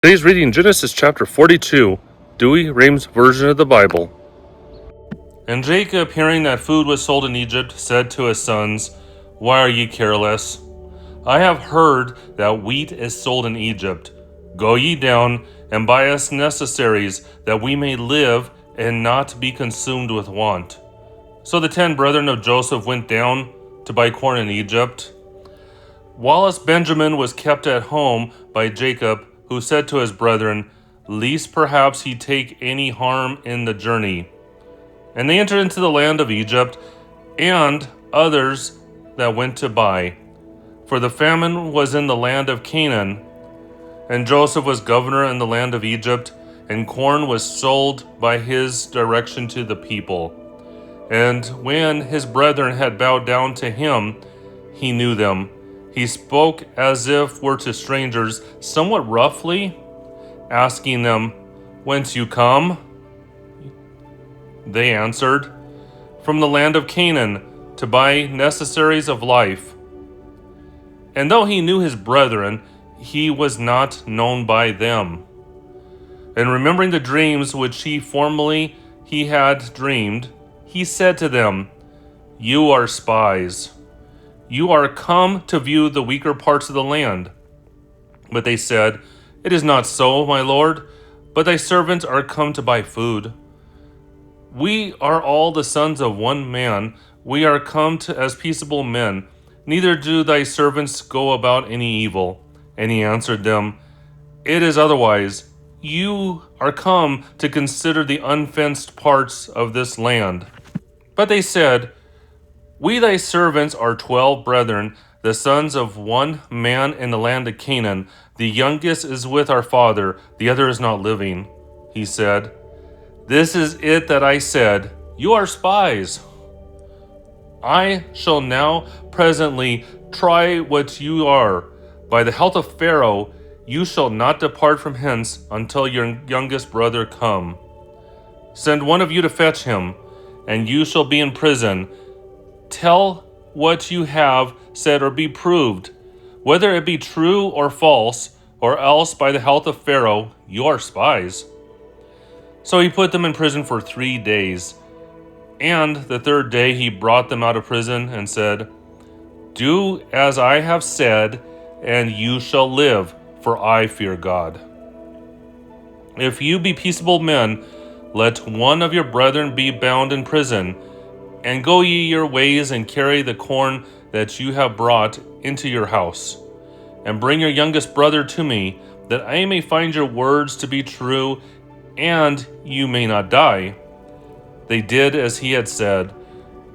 Today's reading Genesis chapter 42, Douay-Rheims version of the Bible. And Jacob, hearing that food was sold in Egypt, said to his sons, "Why are ye careless? I have heard that wheat is sold in Egypt. Go ye down and buy us necessaries, that we may live and not be consumed with want." So the 10 brethren of Joseph went down to buy corn in Egypt, whilst Benjamin was kept at home by Jacob, who said to his brethren, "Lest perhaps he take any harm in the journey." And they entered into the land of Egypt, and others that went to buy. For the famine was in the land of Canaan, and Joseph was governor in the land of Egypt, and corn was sold by his direction to the people. And when his brethren had bowed down to him, he knew them. He spoke as if were to strangers, somewhat roughly, asking them, "Whence you come?" They answered, "From the land of Canaan, to buy necessaries of life." And though he knew his brethren, he was not known by them. And remembering the dreams which he had dreamed, he said to them, "You are spies. You are come to view the weaker parts of the land." But they said, "It is not so, my lord, but thy servants are come to buy food. We are all the sons of one man. We are come as peaceable men. Neither do thy servants go about any evil." And he answered them, "It is otherwise. You are come to consider the unfenced parts of this land." But they said, "We thy servants are 12 brethren, the sons of one man in the land of Canaan. The youngest is with our father, the other is not living." He said, "This is it that I said, you are spies. I shall now presently try what you are. By the health of Pharaoh, you shall not depart from hence until your youngest brother come. Send one of you to fetch him, and you shall be in prison. Tell what you have said or be proved, whether it be true or false, or else by the health of Pharaoh, you are spies." So he put them in prison for 3 days. And the 3rd day he brought them out of prison and said, "Do as I have said, and you shall live, for I fear God. If you be peaceable men, let one of your brethren be bound in prison, and go ye your ways and carry the corn that you have brought into your house, and bring your youngest brother to me, that I may find your words to be true, and you may not die." They did as he had said,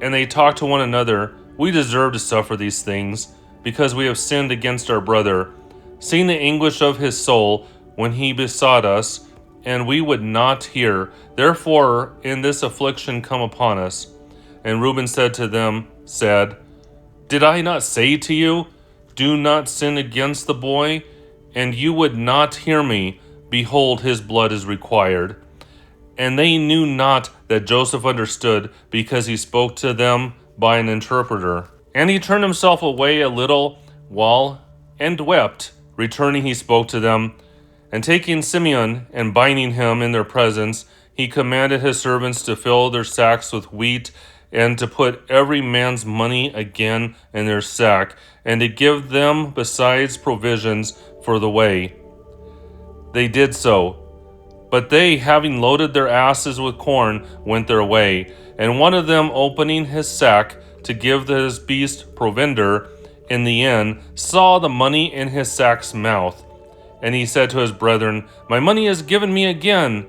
and they talked to one another, "We deserve to suffer these things, because we have sinned against our brother, seeing the anguish of his soul when he besought us, and we would not hear. Therefore in this affliction come upon us." And Reuben said, "Did I not say to you, do not sin against the boy? And you would not hear me. Behold, his blood is required." And they knew not that Joseph understood, because he spoke to them by an interpreter. And he turned himself away a little while and wept. Returning, he spoke to them. And taking Simeon and binding him in their presence, he commanded his servants to fill their sacks with wheat, and to put every man's money again in their sack, and to give them besides provisions for the way. They did so. But they, having loaded their asses with corn, went their way. And one of them, opening his sack to give his beast provender in the inn, saw the money in his sack's mouth. And he said to his brethren, "My money is given me again.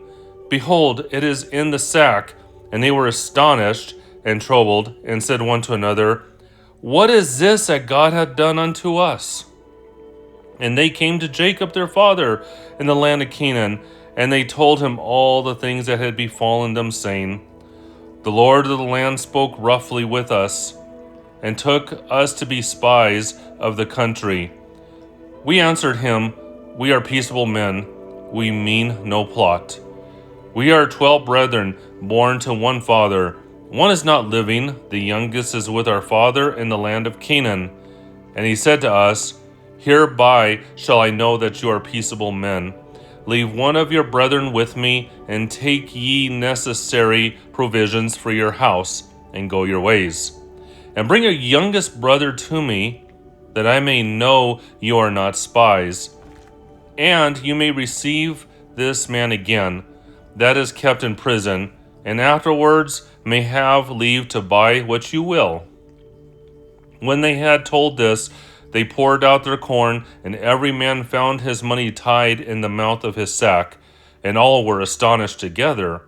Behold, it is in the sack." And they were astonished and troubled, and said one to another, "What is this that God hath done unto us?" And they came to Jacob their father in the land of Canaan, and they told him all the things that had befallen them, saying, "The Lord of the land spoke roughly with us, and took us to be spies of the country." We answered him, "We are peaceable men, we mean no plot. We are 12 brethren, born to one father. One is not living, the youngest is with our father in the land of Canaan." And he said to us, "Hereby shall I know that you are peaceable men, Leave one of your brethren with me, and take ye necessary provisions for your house, and go your ways. And bring your youngest brother to me, that I may know you are not spies. And you may receive this man again, that is kept in prison, and afterwards may have leave to buy what you will. When they had told this, they poured out their corn, and every man found his money tied in the mouth of his sack, and all were astonished together.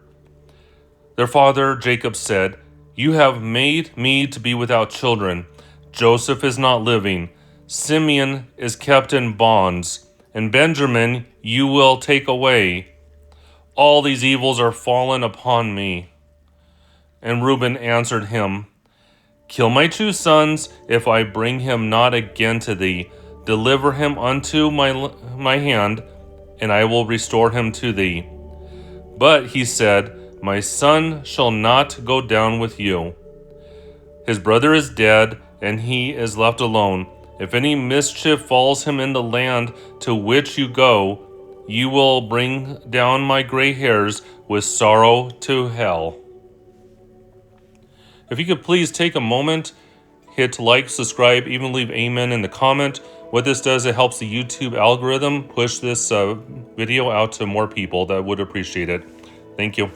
Their father Jacob said, You have made me to be without children. Joseph is not living. Simeon is kept in bonds, and Benjamin you will take away. All these evils are fallen upon me. And Reuben answered him, Kill my 2 sons, if I bring him not again to thee. Deliver him unto my hand, and I will restore him to thee. But he said, My son shall not go down with you. His brother is dead, and he is left alone. If any mischief falls him in the land to which you go, you will bring down my gray hairs with sorrow to hell. If you could please take a moment, hit like, subscribe, even leave amen in the comment. What this does, it helps the YouTube algorithm push this video out to more people that would appreciate it. Thank you.